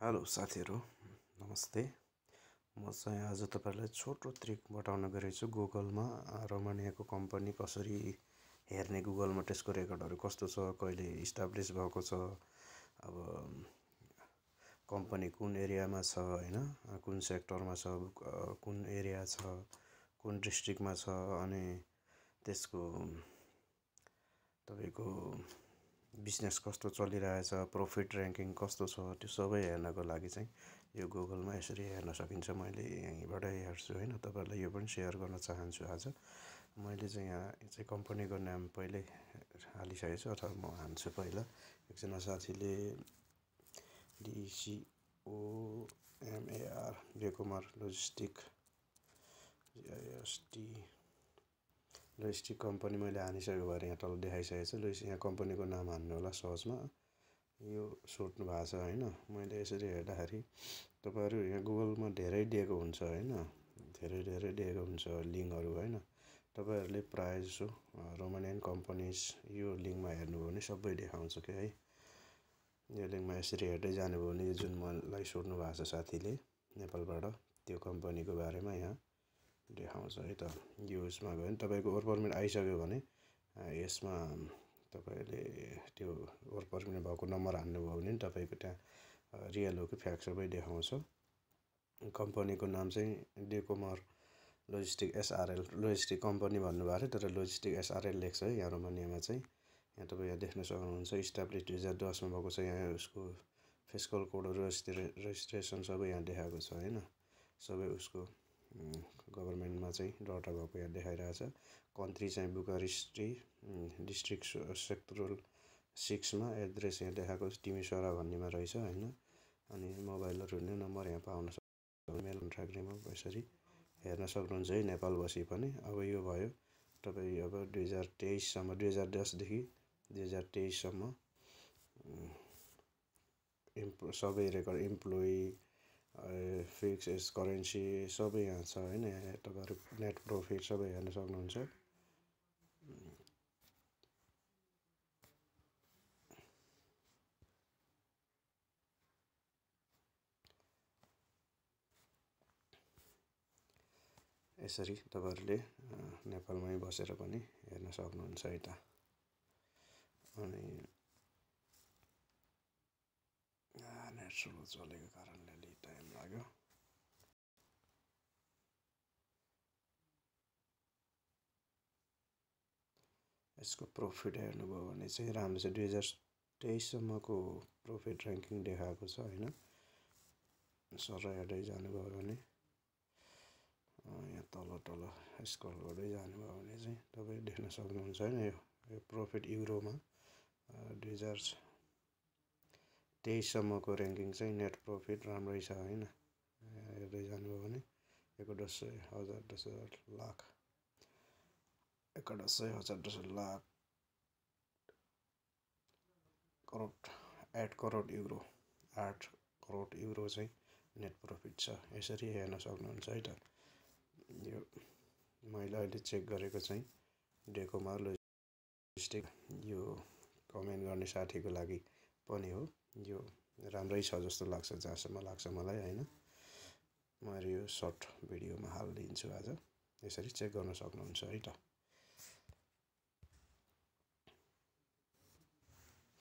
Hello साथीहरू, नमस्ते। म चाहिँ आज तपाईहरुलाई छोटो ट्रिक बताउन गएको छु। गुगलमा रोमानियाको कम्पनी कसरी हेर्ने, गुगलमा त्यसको रेकर्डहरु कस्तो छ, कहिले इस्टाब्लिश भएको छ, अब कम्पनी कुन एरियामा छ हैन, कुन सेक्टरमा छ, कुन एरिया छ, कुन डिस्ट्रिक्टमा छ, अनि त्यसको तपाईको बिजनेस कस्तो चलिरहेछ, प्रॉफिट र्याङ्किङ कस्तो छ, त्यो सबै हेर्नको लागि चाहिँ यो गुगलमा यसरी हेर्न सकिन्छ। मैले यहीँबाट हेर्छु हैन, तपाईहरुलाई यो पनि शेयर गर्न चाहन्छु। आज मैले चाहिँ यहाँ चाहिँ कम्पनीको नाम पहिल्यै हालिसकेको छु, अथवा म हान्छु। पहिला एकजना साथीले DCOMAR डेकोमार लोजिस्टिक कम्पनी मैले हानिसकेको भएर यहाँ तल देखाइसकेको छ। लुइस यहाँ कम्पनीको नाम हान्नु होला सहजमा। यो सोध्नु भएको छ हैन। मैले यसरी हेर्दाखेरि तपाईहरु यहाँ गुगलमा धेरै दिएको हुन्छ हैन, धेरै दिएको हुन्छ लिंकहरु हैन। तपाईहरुले प्राय जसो रोमानियन कम्पनीज यो लिंकमा हेर्नुभयो भने सबै देखाउँछ के है। यो लिंकमा यसरी हेर्दै जानुभयो भने जुन मलाई सोध्नु भएको छ साथीले नेपालबाट, त्यो कम्पनीको बारेमा यहाँ देखाउँछ है त। यो यसमा गयो भने तपाईको वर्क परमिट आइसक्यो भने यसमा तपाईले त्यो वर्क परमिट भएको नम्बर हान्नुभयो भने तपाईको त्यहाँ रियल हो कि फ्याक सबै देखाउँछ। कम्पनीको नाम चाहिँ डेकोमार लोजिस्टिक SRL, लोजिस्टिक कम्पनी भन्नुभएको थियो तर लोजिस्टिक SRL लेख्छ है यहाँ रोमानियामा चाहिँ। यहाँ तपाईँ यहाँ देख्न सक्नुहुन्छ। इस्टाब्लिश 2010 मा भएको छ। यहाँ उसको फिस्कल कोडहरु, रेजिस्ट्रेसन सबै यहाँ देखाएको छ हैन। सबै उसको गभर्नमेन्टमा चाहिँ दर्ता भएको यहाँ देखाइरहेछ। कन्ट्री चाहिँ बुकारेस्टी, डिस्ट्रिक्ट सेक्टरल 6 मा, एड्रेस यहाँ देखाएको छ तिमिसोरा भन्नेमा रहेछ हैन। अनि मोबाइलहरु हुने नम्बर यहाँ पाउन सक्नुहुन्छ। मेल कन्ट्र्याक्ट रिमोभ यसरी हेर्न सक्नुहुन्छ है नेपाल बसी पनि। अब यो भयो तपाई अब 2023 सम्म, 2010 देखि 2023 सम्म सबै रेकर्ड, इम्प्लोइ, फिक्स करेन्सी सबै यहाँ छ हैन। यहाँ तपाईहरु नेट प्रॉफिट सबै हेर्न सक्नुहुन्छ। यसरी तपाईहरुले नेपालमै बसेर पनि हेर्न सक्नुहुन्छ है त। अनि नेट स्लो चलेको कारणले अलि टाइम लाग्यो। यसको प्रॉफिट हेर्नुभयो भने चाहिँ राम्रो छ। 2023 सम्मको प्रॉफिट र्याङ्किङ देखाएको छ हैन। सर हेर्दै जानुभयो भने यहाँ तल स्क्रल गर्दै जानुभयो भने चाहिँ तपाई देख्न सक्नुहुन्छ हैन। यो प्रॉफिट युरोमा 2023 सम्मको र्याङ्किङ चाहिँ नेट प्रॉफिट राम्रै छ हैन। हेर्दै जानुभयो भने 11,000 लाख 8 करोड युरो, 8 करोड युरो चाहिँ नेट प्रॉफिट छ। यसरी हेर्न सक्नुहुन्छ है त। यो मैले अहिले चेक गरेको चाहिँ डेकोमार लोजिस्टिक, यो कमेन्ट गर्ने साथीको लागि पनि हो। यो राम्रै छ जस्तो लाग्छ, जहाँसम्म लाग्छ मलाई हैन। मैले यो सर्ट भिडियोमा हाल्दिन्छु आज। यसरी चेक गर्न सक्नुहुन्छ है त।